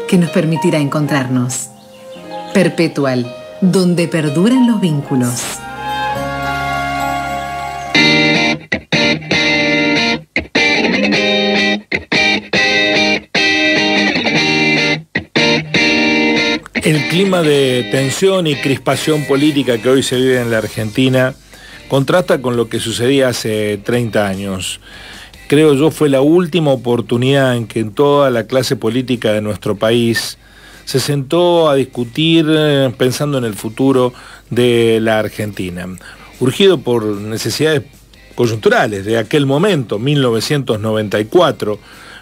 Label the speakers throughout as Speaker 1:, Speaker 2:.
Speaker 1: que nos permitirá encontrarnos. Perpetual, donde perduran los vínculos.
Speaker 2: El clima de tensión y crispación política que hoy se vive en la Argentina contrasta con lo que sucedía hace 30 años. Creo yo fue la última oportunidad en que en toda la clase política de nuestro país se sentó a discutir pensando en el futuro de la Argentina. Urgido por necesidades coyunturales de aquel momento, 1994,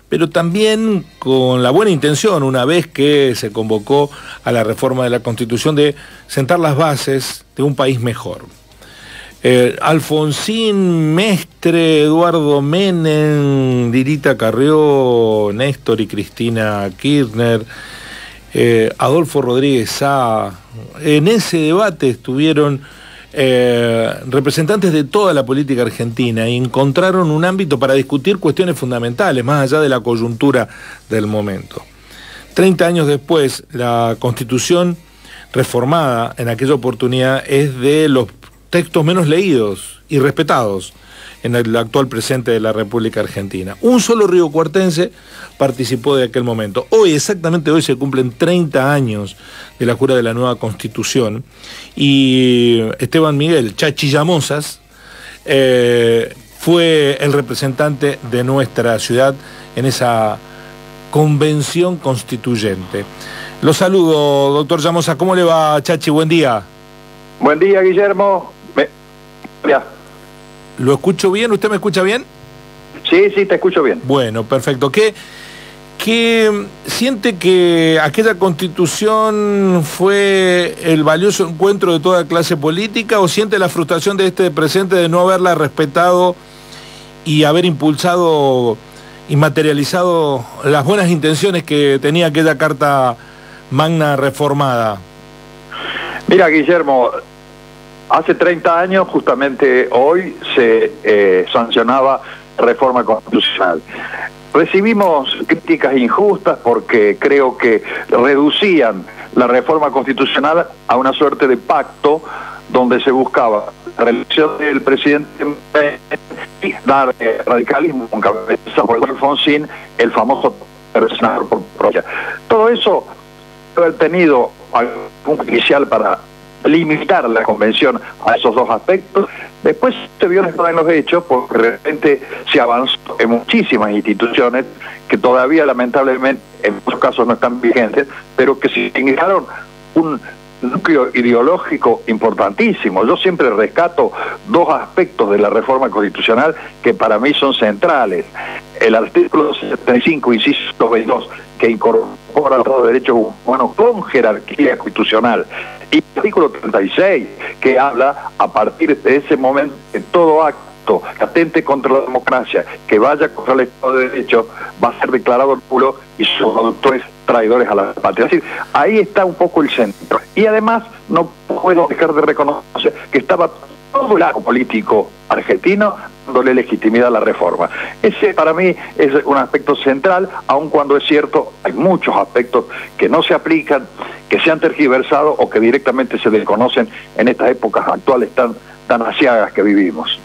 Speaker 2: pero también con la buena intención, una vez que se convocó a la reforma de la Constitución, de sentar las bases de un país mejor. Alfonsín, Mestre, Eduardo Menem, Lirita Carrió, Néstor y Cristina Kirchner, Adolfo Rodríguez Sá. En ese debate estuvieron representantes de toda la política argentina y encontraron un ámbito para discutir cuestiones fundamentales, más allá de la coyuntura del momento. 30 años después, la Constitución reformada en aquella oportunidad es de los textos menos leídos y respetados en el actual presente de la República Argentina. Un solo riocuartense participó de aquel momento. Hoy, exactamente hoy, se cumplen 30 años de la jura de la nueva Constitución y Esteban Miguel Chachi Llamosas fue el representante de nuestra ciudad en esa convención constituyente. Lo saludo, doctor Llamosas. ¿Cómo le va, Chachi? Buen día.
Speaker 3: Buen día, Guillermo. Ya.
Speaker 2: ¿Lo escucho bien? ¿Usted me escucha bien?
Speaker 3: Sí, te escucho bien.
Speaker 2: Bueno, perfecto. ¿Qué siente que aquella Constitución fue el valioso encuentro de toda clase política o siente la frustración de este presente de no haberla respetado y haber impulsado y materializado las buenas intenciones que tenía aquella Carta Magna reformada?
Speaker 3: Mira, Guillermo, hace 30 años, justamente hoy, se sancionaba reforma constitucional. Recibimos críticas injustas porque creo que reducían la reforma constitucional a una suerte de pacto donde se buscaba la reelección del presidente y dar radicalismo con cabeza por Alfonsín, el famoso senador por provincia. Todo eso debe haber tenido algún inicial para limitar la convención a esos dos aspectos. Después se vio en los hechos porque de repente se avanzó en muchísimas instituciones que todavía lamentablemente en muchos casos no están vigentes, pero que significaron un núcleo ideológico importantísimo. Yo siempre rescato dos aspectos de la reforma constitucional que para mí son centrales. El artículo 75, inciso 22, que incorpora los derechos humanos con jerarquía constitucional, y el artículo 36, que habla a partir de ese momento que todo acto que atente contra la democracia, que vaya contra el Estado de Derecho, va a ser declarado nulo y sus productores traidores a la patria. Es decir, ahí está un poco el centro. Y además no puedo dejar de reconocer que estaba todo el arco político argentino dándole legitimidad a la reforma. Ese para mí es un aspecto central, aun cuando es cierto, hay muchos aspectos que no se aplican, que se han tergiversado o que directamente se desconocen en estas épocas actuales tan asiagas que vivimos.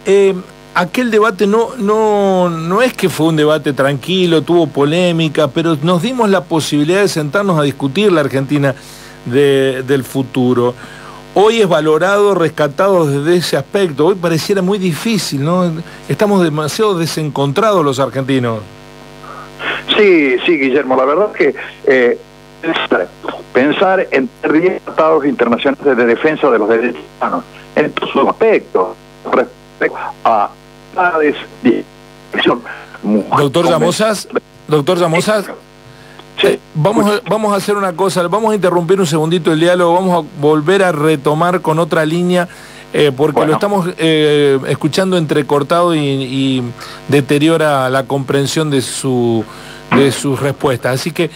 Speaker 2: Aquel debate no es que fue un debate tranquilo, tuvo polémica, pero nos dimos la posibilidad de sentarnos a discutir la Argentina del futuro. Hoy es valorado, rescatado desde ese aspecto. Hoy pareciera muy difícil, ¿no? Estamos demasiado desencontrados los argentinos.
Speaker 3: Sí, Guillermo, la verdad es que pensar en 10 tratados internacionales de defensa de los derechos humanos en todos sus aspectos, respecto a
Speaker 2: Doctor Llamosas,
Speaker 3: sí.
Speaker 2: Vamos a hacer una cosa, vamos a interrumpir un segundito el diálogo, vamos a volver a retomar con otra línea, porque lo estamos escuchando entrecortado y deteriora la comprensión de sus respuestas. Así que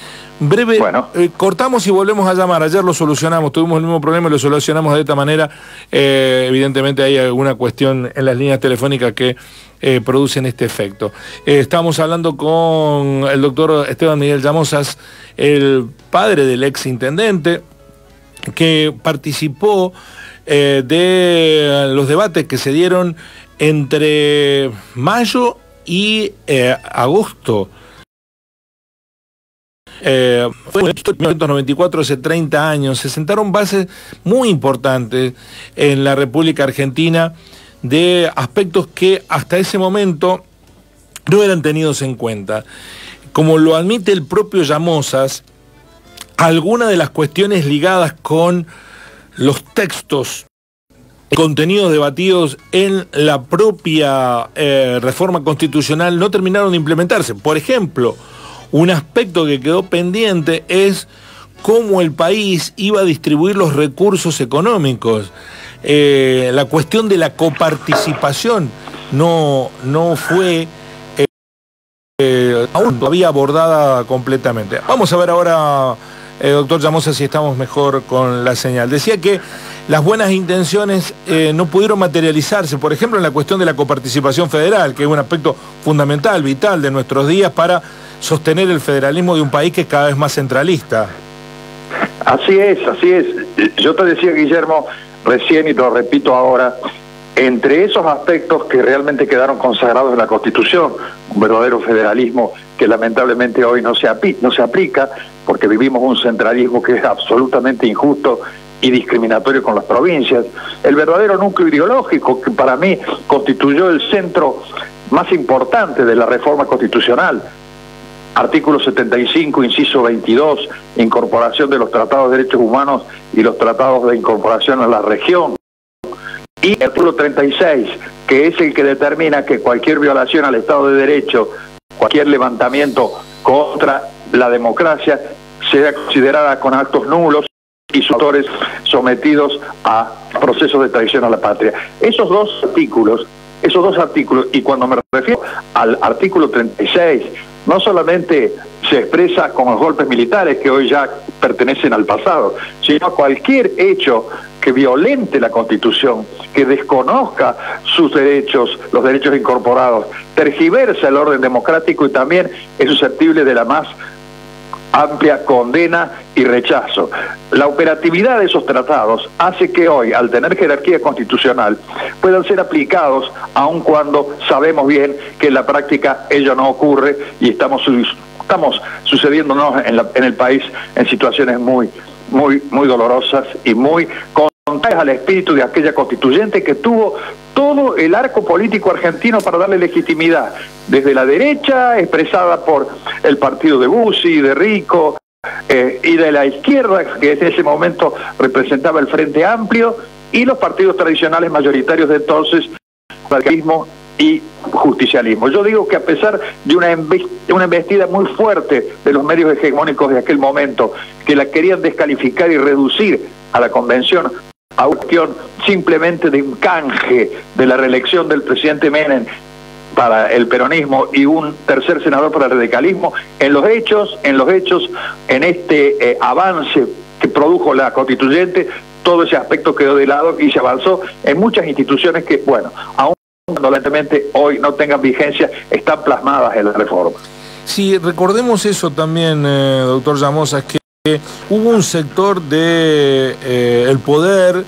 Speaker 2: Breve,
Speaker 3: Bueno.
Speaker 2: Cortamos y volvemos a llamar. Ayer lo solucionamos, tuvimos el mismo problema y lo solucionamos de esta manera. Evidentemente hay alguna cuestión en las líneas telefónicas que producen este efecto. Estamos hablando con el doctor Esteban Miguel Llamosas, el padre del ex intendente, que participó de los debates que se dieron entre mayo y agosto. Fue en 1994, hace 30 años, se sentaron bases muy importantes en la República Argentina de aspectos que hasta ese momento no eran tenidos en cuenta. Como lo admite el propio Llamosas, algunas de las cuestiones ligadas con los textos, contenidos debatidos en la propia reforma constitucional no terminaron de implementarse. Por ejemplo, un aspecto que quedó pendiente es cómo el país iba a distribuir los recursos económicos. La cuestión de la coparticipación no fue aún todavía abordada completamente. Vamos a ver ahora, doctor Llamosas, si estamos mejor con la señal. Decía que las buenas intenciones no pudieron materializarse, por ejemplo, en la cuestión de la coparticipación federal, que es un aspecto fundamental, vital de nuestros días para sostener el federalismo de un país que es cada vez más centralista.
Speaker 3: Así es, así es. Yo te decía, Guillermo, recién y te lo repito ahora, entre esos aspectos que realmente quedaron consagrados en la Constitución, un verdadero federalismo que lamentablemente hoy no se aplica, porque vivimos un centralismo que es absolutamente injusto y discriminatorio con las provincias. El verdadero núcleo ideológico que para mí constituyó el centro más importante de la reforma constitucional, artículo 75, inciso 22, incorporación de los tratados de derechos humanos y los tratados de incorporación a la región. Y el artículo 36, que es el que determina que cualquier violación al Estado de Derecho, cualquier levantamiento contra la democracia, sea considerada con actos nulos y sus autores sometidos a procesos de traición a la patria. Esos dos artículos, y cuando me refiero al artículo 36, no solamente se expresa con los golpes militares que hoy ya pertenecen al pasado, sino a cualquier hecho que violente la Constitución, que desconozca sus derechos, los derechos incorporados, tergiversa el orden democrático y también es susceptible de la más amplia condena y rechazo. La operatividad de esos tratados hace que hoy, al tener jerarquía constitucional, puedan ser aplicados aun cuando sabemos bien que en la práctica ello no ocurre y estamos sucediéndonos en el país en situaciones muy dolorosas y muy contrarias al espíritu de aquella constituyente que tuvo todo el arco político argentino para darle legitimidad, desde la derecha, expresada por el partido de Bussi, de Rico, y de la izquierda, que en ese momento representaba el Frente Amplio, y los partidos tradicionales mayoritarios de entonces, radicalismo y justicialismo. Yo digo que a pesar de una embestida muy fuerte de los medios hegemónicos de aquel momento, que la querían descalificar y reducir a la convención a una cuestión simplemente de un canje de la reelección del presidente Menem para el peronismo y un tercer senador para el radicalismo, en los hechos, en este avance que produjo la constituyente, todo ese aspecto quedó de lado y se avanzó en muchas instituciones que, bueno, aún lamentablemente hoy no tengan vigencia, están plasmadas en la reforma.
Speaker 2: Sí, recordemos eso también, doctor Llamosas, que hubo un sector de el poder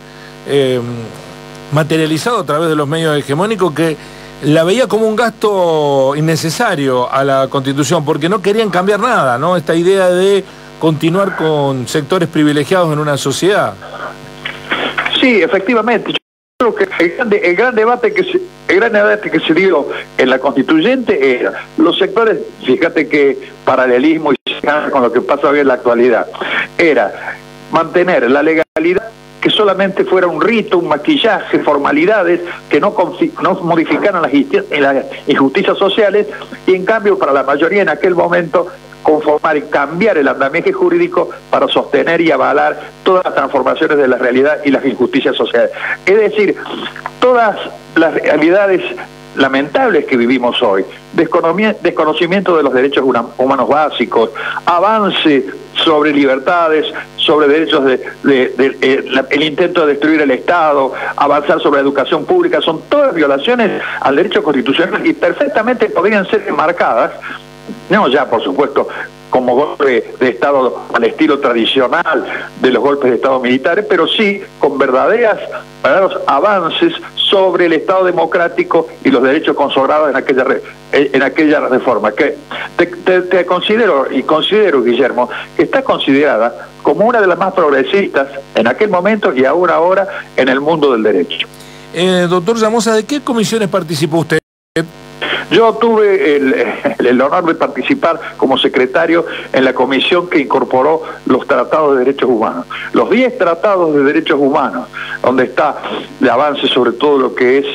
Speaker 2: materializado a través de los medios hegemónicos que la veía como un gasto innecesario a la Constitución, porque no querían cambiar nada, ¿no? Esta idea de continuar con sectores privilegiados en una sociedad.
Speaker 3: Sí, efectivamente. Yo creo que el gran debate que se dio en la constituyente era los sectores, fíjate que paralelismo y con lo que pasa hoy en la actualidad, era mantener la legalidad, que solamente fuera un rito, un maquillaje, formalidades que no modificaran las injusticias sociales, y en cambio para la mayoría en aquel momento conformar y cambiar el andamiaje jurídico para sostener y avalar todas las transformaciones de la realidad y las injusticias sociales. Es decir, todas las realidades lamentables que vivimos hoy, desconocimiento de los derechos humanos básicos, avance sobre libertades, sobre derechos el intento de destruir el Estado, avanzar sobre la educación pública, son todas violaciones al derecho constitucional y perfectamente podrían ser enmarcadas, no ya por supuesto como golpe de Estado al estilo tradicional de los golpes de Estado militares, pero sí con verdaderos avances sobre el Estado democrático y los derechos consagrados en aquella reforma, que te considero, Guillermo, que está considerada como una de las más progresistas en aquel momento y aún ahora en el mundo del derecho.
Speaker 2: Doctor Llamosa, ¿de qué comisiones participó usted?
Speaker 3: Yo tuve el honor de participar como secretario en la comisión que incorporó los tratados de derechos humanos. Los 10 tratados de derechos humanos, donde está el avance sobre todo lo que es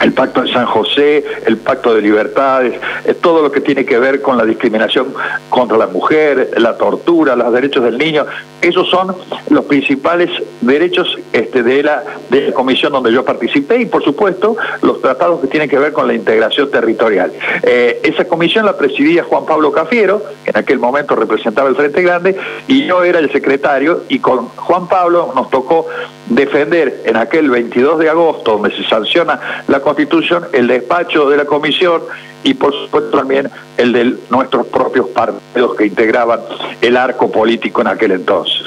Speaker 3: el Pacto de San José, el Pacto de Libertades, todo lo que tiene que ver con la discriminación contra la mujer, la tortura, los derechos del niño. Esos son los principales derechos de la comisión donde yo participé y, por supuesto, los tratados que tienen que ver con la integración territorial. Esa comisión la presidía Juan Pablo Cafiero, que en aquel momento representaba el Frente Grande, y yo era el secretario, y con Juan Pablo nos tocó defender en aquel 22 de agosto, donde se sanciona la Constitución, el despacho de la comisión y por supuesto también el de nuestros propios partidos que integraban el arco político en aquel entonces.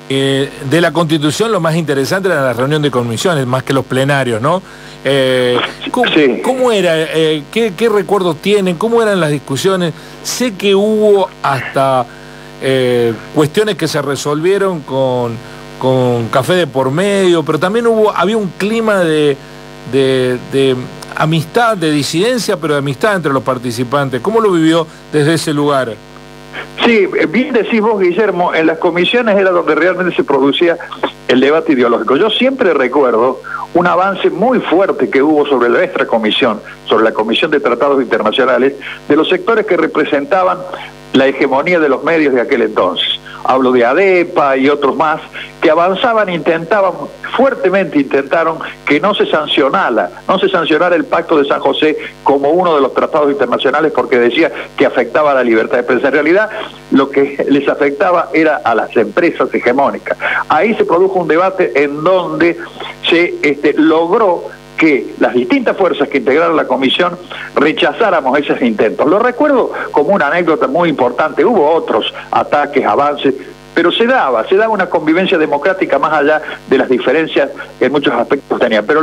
Speaker 2: De la Constitución lo más interesante era la reunión de comisiones, más que los plenarios, ¿no? ¿Cómo era? ¿Qué recuerdos tienen? ¿Cómo eran las discusiones? Sé que hubo hasta cuestiones que se resolvieron con café de por medio, pero también había un clima de amistad, de disidencia, pero de amistad entre los participantes. ¿Cómo lo vivió desde ese lugar?
Speaker 3: Sí, bien decís vos, Guillermo, en las comisiones era donde realmente se producía el debate ideológico. Yo siempre recuerdo un avance muy fuerte que hubo sobre nuestra comisión, sobre la Comisión de Tratados Internacionales, de los sectores que representaban la hegemonía de los medios de aquel entonces. Hablo de ADEPA y otros más, que avanzaban, fuertemente intentaron que no se sancionara el Pacto de San José como uno de los tratados internacionales porque decía que afectaba a la libertad de prensa. En realidad, lo que les afectaba era a las empresas hegemónicas. Ahí se produjo un debate en donde se logró que las distintas fuerzas que integraron la comisión rechazáramos esos intentos. Lo recuerdo como una anécdota muy importante. Hubo otros ataques, avances, pero se daba una convivencia democrática más allá de las diferencias que en muchos aspectos tenía. Pero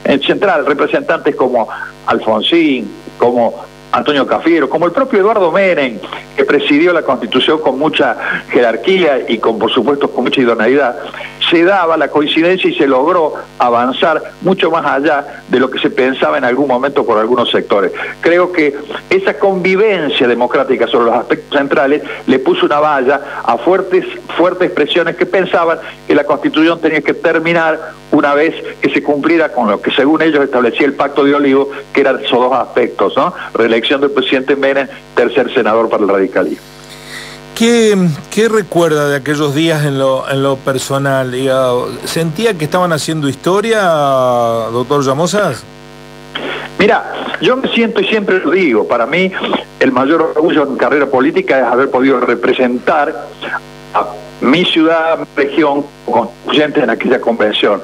Speaker 3: en central, representantes como Alfonsín, como Antonio Cafiero, como el propio Eduardo Menem, que presidió la Constitución con mucha jerarquía y por supuesto con mucha idoneidad, se daba la coincidencia y se logró avanzar mucho más allá de lo que se pensaba en algún momento por algunos sectores. Creo que esa convivencia democrática sobre los aspectos centrales le puso una valla a fuertes presiones que pensaban que la Constitución tenía que terminar una vez que se cumpliera con lo que según ellos establecía el Pacto de Olivos, que eran esos dos aspectos, ¿no? Reelección del presidente Menem, tercer senador para el radicalismo.
Speaker 2: ¿Qué recuerda de aquellos días en lo personal? ¿Sentía que estaban haciendo historia, doctor Llamosa?
Speaker 3: Mira, yo me siento y siempre lo digo, para mí el mayor orgullo en mi carrera política es haber podido representar a mi ciudad, mi región, constituyentes en aquella convención.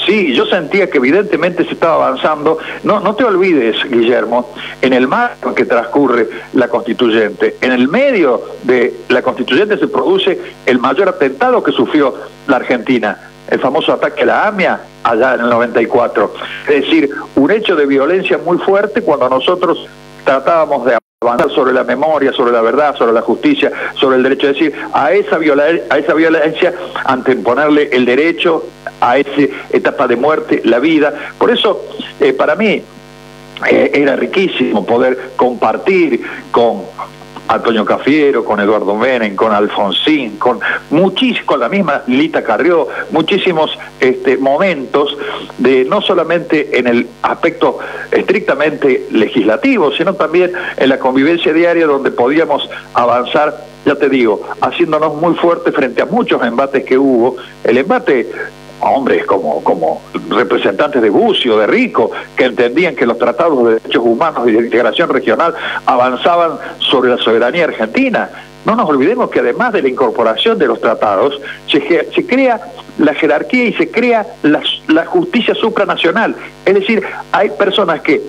Speaker 3: Sí, yo sentía que evidentemente se estaba avanzando. No te olvides, Guillermo, en el marco en que transcurre la constituyente, en el medio de la constituyente se produce el mayor atentado que sufrió la Argentina, el famoso ataque a la AMIA allá en el 94. Es decir, un hecho de violencia muy fuerte cuando nosotros tratábamos de avanzar sobre la memoria, sobre la verdad, sobre la justicia, sobre el derecho. Es decir, a esa violencia anteponerle el derecho, a esa etapa de muerte, la vida. Por eso, para mí, era riquísimo poder compartir con Antonio Cafiero, con Eduardo Menem, con Alfonsín, con la misma Lilita Carrió, muchísimos momentos de no solamente en el aspecto estrictamente legislativo, sino también en la convivencia diaria donde podíamos avanzar, ya te digo, haciéndonos muy fuertes frente a muchos embates que hubo. El embate a hombres como representantes de Bucio, de Rico, que entendían que los tratados de derechos humanos y de integración regional avanzaban sobre la soberanía argentina. No nos olvidemos que además de la incorporación de los tratados, se crea la jerarquía y se crea la justicia supranacional. Es decir, hay personas que,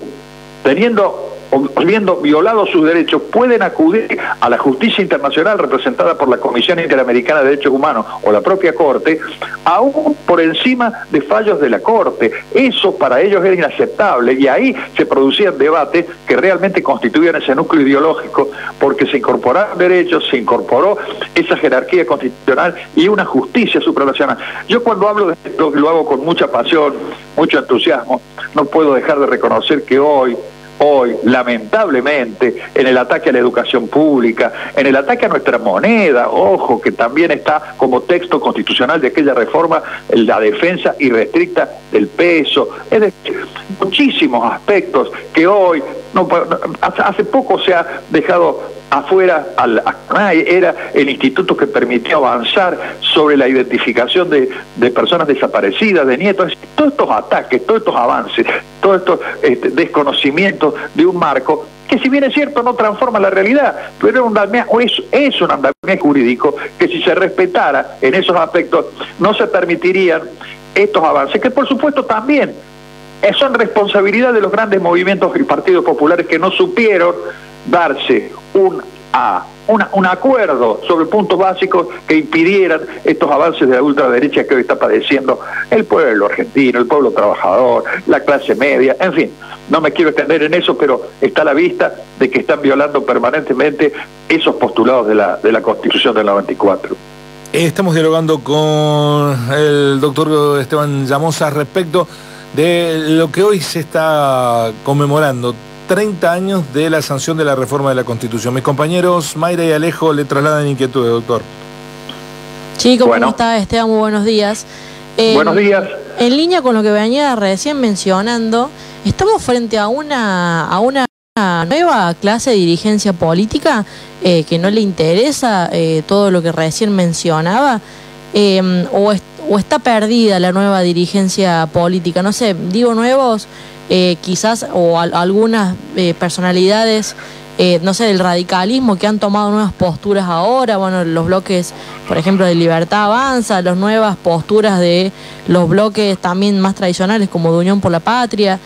Speaker 3: habiendo violado sus derechos, pueden acudir a la justicia internacional representada por la Comisión Interamericana de Derechos Humanos o la propia Corte, aún por encima de fallos de la Corte. Eso para ellos era inaceptable, y ahí se producían debates que realmente constituían ese núcleo ideológico, porque se incorporaron derechos, se incorporó esa jerarquía constitucional y una justicia supranacional. Yo cuando hablo de esto, lo hago con mucha pasión, mucho entusiasmo. No puedo dejar de reconocer que hoy, lamentablemente, en el ataque a la educación pública, en el ataque a nuestra moneda, ojo, que también está como texto constitucional de aquella reforma, la defensa irrestricta del peso, es decir, muchísimos aspectos que hoy, hace poco se ha dejado afuera, era el instituto que permitió avanzar sobre la identificación de personas desaparecidas, de nietos. Todos estos ataques, todos estos avances, todos estos desconocimientos de un marco que, si bien es cierto, no transforma la realidad, pero es un andamiaje jurídico que, si se respetara en esos aspectos, no se permitirían estos avances, que por supuesto también son responsabilidad de los grandes movimientos y partidos populares que no supieron darse un acuerdo sobre puntos básicos que impidieran estos avances de la ultraderecha que hoy está padeciendo el pueblo argentino, el pueblo trabajador, la clase media, en fin. No me quiero extender en eso, pero está a la vista de que están violando permanentemente esos postulados de la Constitución del 94.
Speaker 2: Estamos dialogando con el doctor Esteban Llamosa respecto de lo que hoy se está conmemorando, 30 años de la sanción de la reforma de la Constitución. Mis compañeros Mayra y Alejo le trasladan inquietudes, doctor.
Speaker 4: Chicos, ¿cómo está Esteban? Muy buenos días.
Speaker 3: Buenos días.
Speaker 4: En línea con lo que venía recién mencionando, estamos frente a una nueva clase de dirigencia política que no le interesa todo lo que recién mencionaba, o está perdida la nueva dirigencia política. No sé, digo nuevos, quizás, o algunas personalidades, no sé, del radicalismo que han tomado nuevas posturas ahora, bueno, los bloques, por ejemplo, de Libertad Avanza, las nuevas posturas de los bloques también más tradicionales como de Unión por la Patria.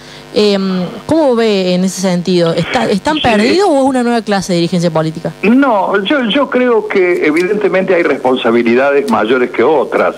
Speaker 4: ¿Cómo ve en ese sentido? ¿Están perdidos o es una nueva clase de dirigencia política?
Speaker 3: No, yo creo que evidentemente hay responsabilidades mayores que otras.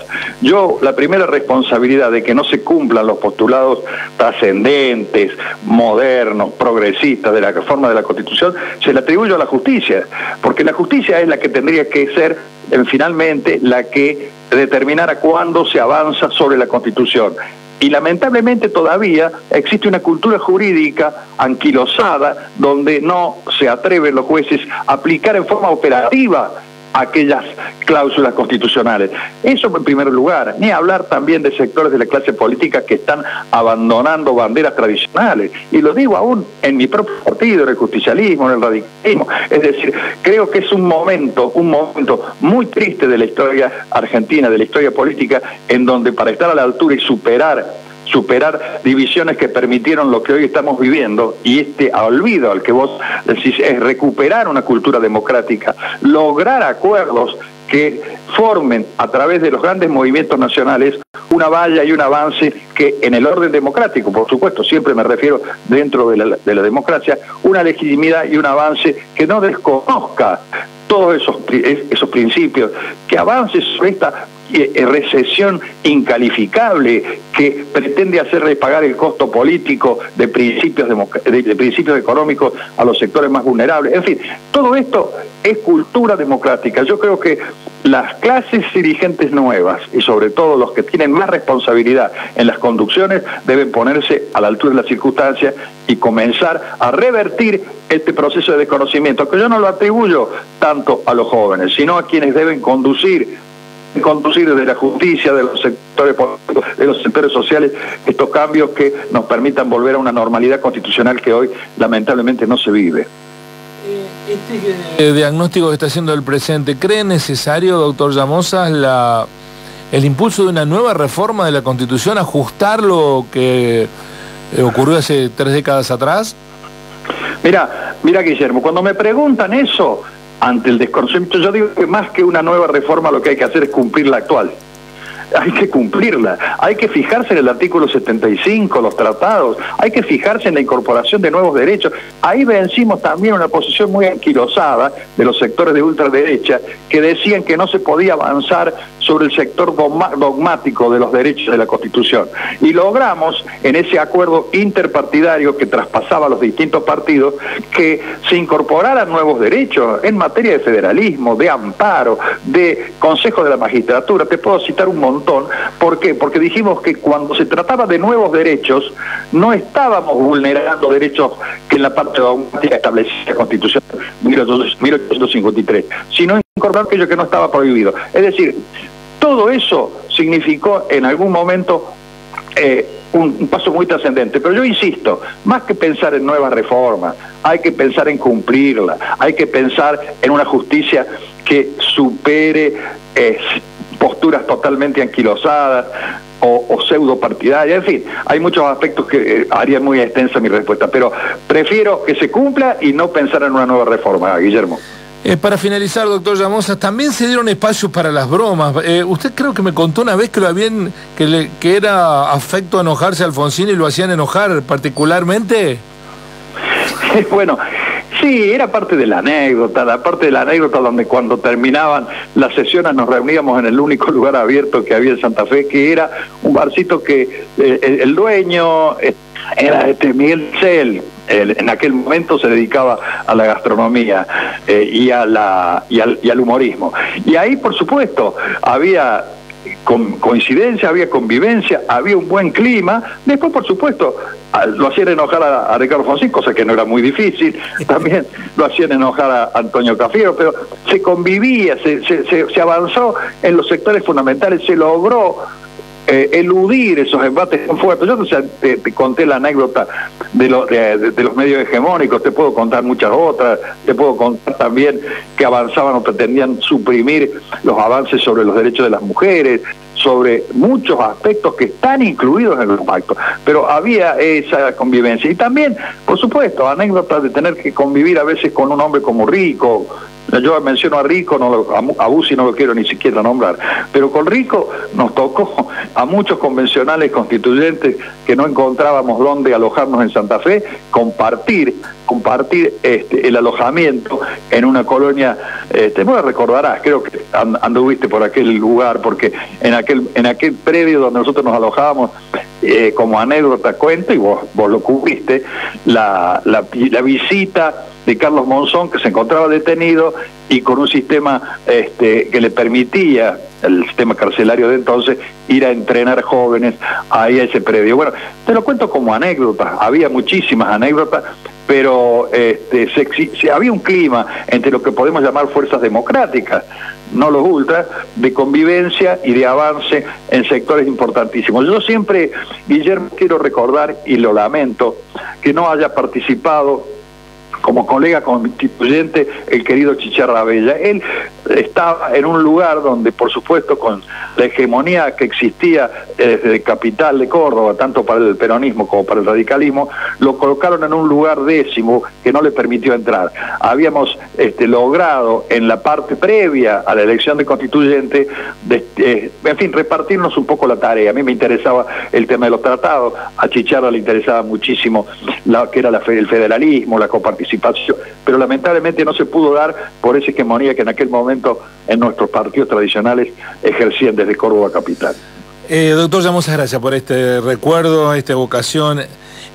Speaker 3: La primera responsabilidad de que no se cumplan los postulados trascendentes, modernos, progresistas de la reforma de la Constitución, se le atribuyo a la justicia, porque la justicia es la que tendría que ser finalmente la que determinara cuándo se avanza sobre la Constitución. Y lamentablemente todavía existe una cultura jurídica anquilosada donde no se atreven los jueces a aplicar en forma operativa aquellas cláusulas constitucionales. Eso en primer lugar, ni hablar también de sectores de la clase política que están abandonando banderas tradicionales, y lo digo aún en mi propio partido, en el justicialismo, en el radicalismo. Es decir, creo que es un momento muy triste de la historia argentina, de la historia política, en donde para estar a la altura y superar divisiones que permitieron lo que hoy estamos viviendo, y olvido al que vos decís, es recuperar una cultura democrática, lograr acuerdos que formen a través de los grandes movimientos nacionales una valla y un avance que en el orden democrático, por supuesto, siempre me refiero dentro de la democracia, una legitimidad y un avance que no desconozca todos esos principios, que avance sobre esta recesión incalificable que pretende hacerle pagar el costo político de principios económicos a los sectores más vulnerables. En fin, todo esto es cultura democrática. Yo creo que las clases dirigentes nuevas, y sobre todo los que tienen más responsabilidad en las conducciones, deben ponerse a la altura de las circunstancias y comenzar a revertir este proceso de desconocimiento, que yo no lo atribuyo tanto a los jóvenes, sino a quienes deben conducir desde la justicia, de los sectores políticos, de los sectores sociales, estos cambios que nos permitan volver a una normalidad constitucional que hoy lamentablemente no se vive.
Speaker 2: Este diagnóstico que está haciendo el presidente, ¿cree necesario, doctor Llamosa, el impulso de una nueva reforma de la Constitución, ajustar lo que ocurrió hace 3 décadas atrás?
Speaker 3: Mira, Guillermo, cuando me preguntan eso, ante el desconocimiento, yo digo que más que una nueva reforma lo que hay que hacer es cumplir la actual. Hay que cumplirla, hay que fijarse en el artículo 75, los tratados, hay que fijarse en la incorporación de nuevos derechos. Ahí vencimos también una posición muy anquilosada de los sectores de ultraderecha que decían que no se podía avanzar sobre el sector dogmático de los derechos de la Constitución. Y logramos, en ese acuerdo interpartidario que traspasaba a los distintos partidos, que se incorporaran nuevos derechos en materia de federalismo, de amparo, de Consejo de la Magistratura. Te puedo citar un montón. ¿Por qué? Porque dijimos que cuando se trataba de nuevos derechos, no estábamos vulnerando derechos que en la parte dogmática establecía la Constitución 1853, sino incorporar aquello que no estaba prohibido. Es decir, todo eso significó en algún momento un paso muy trascendente. Pero yo insisto, más que pensar en nuevas reformas, hay que pensar en cumplirla, hay que pensar en una justicia que supere posturas totalmente anquilosadas o pseudo partidarias. En fin, hay muchos aspectos que harían muy extensa mi respuesta, pero prefiero que se cumpla y no pensar en una nueva reforma, Guillermo.
Speaker 2: Para finalizar, doctor Llamosa, también se dieron espacios para las bromas. Usted creo que me contó una vez que que era afecto a enojarse a Alfonsín y lo hacían enojar particularmente.
Speaker 3: Bueno, sí, era parte de la anécdota donde cuando terminaban las sesiones nos reuníamos en el único lugar abierto que había en Santa Fe, que era un barcito que el dueño era Miguel Cel. En aquel momento se dedicaba a la gastronomía y al humorismo. Y ahí, por supuesto, había coincidencia, había convivencia, había un buen clima. Después, por supuesto, lo hacían enojar a Ricardo Alfonsín, cosa que no era muy difícil. También lo hacían enojar a Antonio Cafiero, pero se convivía, se avanzó en los sectores fundamentales, se logró eludir esos embates tan fuertes. Yo te conté la anécdota de los medios hegemónicos, te puedo contar muchas otras, te puedo contar también que avanzaban o pretendían suprimir los avances sobre los derechos de las mujeres, sobre muchos aspectos que están incluidos en los pactos, pero había esa convivencia. Y también, por supuesto, anécdotas de tener que convivir a veces con un hombre como Rico. Yo menciono a Rico, a Bussi no lo quiero ni siquiera nombrar, pero con Rico nos tocó a muchos convencionales constituyentes que no encontrábamos dónde alojarnos en Santa Fe, compartir el alojamiento en una colonia. Vos recordarás, creo que anduviste por aquel lugar, porque en aquel predio donde nosotros nos alojábamos, como anécdota cuento, y vos lo cubriste, la visita de Carlos Monzón, que se encontraba detenido y con un sistema que le permitía, el sistema carcelario de entonces, ir a entrenar jóvenes ahí a ese predio. Bueno, te lo cuento como anécdota, había muchísimas anécdotas, pero había un clima entre lo que podemos llamar fuerzas democráticas, no los ultras, de convivencia y de avance en sectores importantísimos. Yo siempre, Guillermo, quiero recordar, y lo lamento, que no haya participado como colega constituyente el querido Chicharra Abella. Él estaba en un lugar donde, por supuesto, con la hegemonía que existía desde Capital de Córdoba, tanto para el peronismo como para el radicalismo, lo colocaron en un lugar 10º que no le permitió entrar. Habíamos logrado en la parte previa a la elección de constituyente, en fin, repartirnos un poco la tarea. A mí me interesaba el tema de los tratados, a Chicharra le interesaba muchísimo lo que era el federalismo, la coparticipación, pero lamentablemente no se pudo dar por esa hegemonía que en aquel momento en nuestros partidos tradicionales ejercían desde Córdoba capital.
Speaker 2: Doctor Llamosa, gracias por este recuerdo, esta evocación.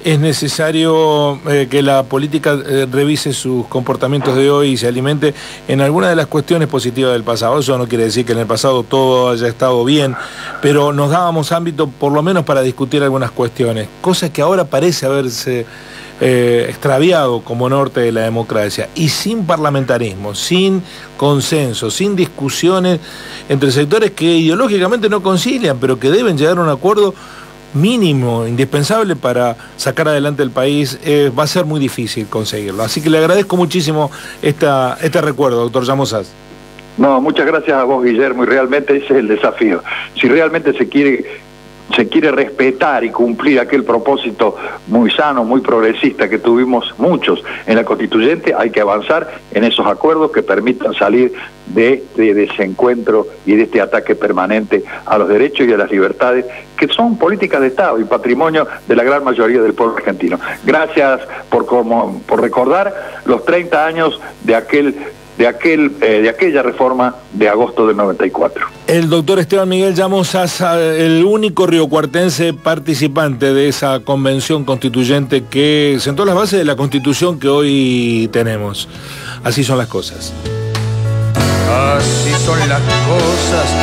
Speaker 2: Es necesario que la política revise sus comportamientos de hoy y se alimente en alguna de las cuestiones positivas del pasado. Eso no quiere decir que en el pasado todo haya estado bien, pero nos dábamos ámbito por lo menos para discutir algunas cuestiones, cosa que ahora parece haberse extraviado como norte de la democracia, y sin parlamentarismo, sin consenso, sin discusiones entre sectores que ideológicamente no concilian, pero que deben llegar a un acuerdo mínimo, indispensable para sacar adelante el país. Va a ser muy difícil conseguirlo. Así que le agradezco muchísimo este recuerdo, doctor Llamosa.
Speaker 3: No, muchas gracias a vos, Guillermo, y realmente ese es el desafío. Si realmente se quiere respetar y cumplir aquel propósito muy sano, muy progresista que tuvimos muchos en la Constituyente, hay que avanzar en esos acuerdos que permitan salir de ese encuentro y de este ataque permanente a los derechos y a las libertades, que son políticas de Estado y patrimonio de la gran mayoría del pueblo argentino. Gracias por recordar los 30 años de aquella reforma de agosto del 94.
Speaker 2: El doctor Esteban Miguel Llamosa, el único riocuartense participante de esa convención constituyente que sentó las bases de la Constitución que hoy tenemos. Así son las cosas.
Speaker 5: Así son las cosas.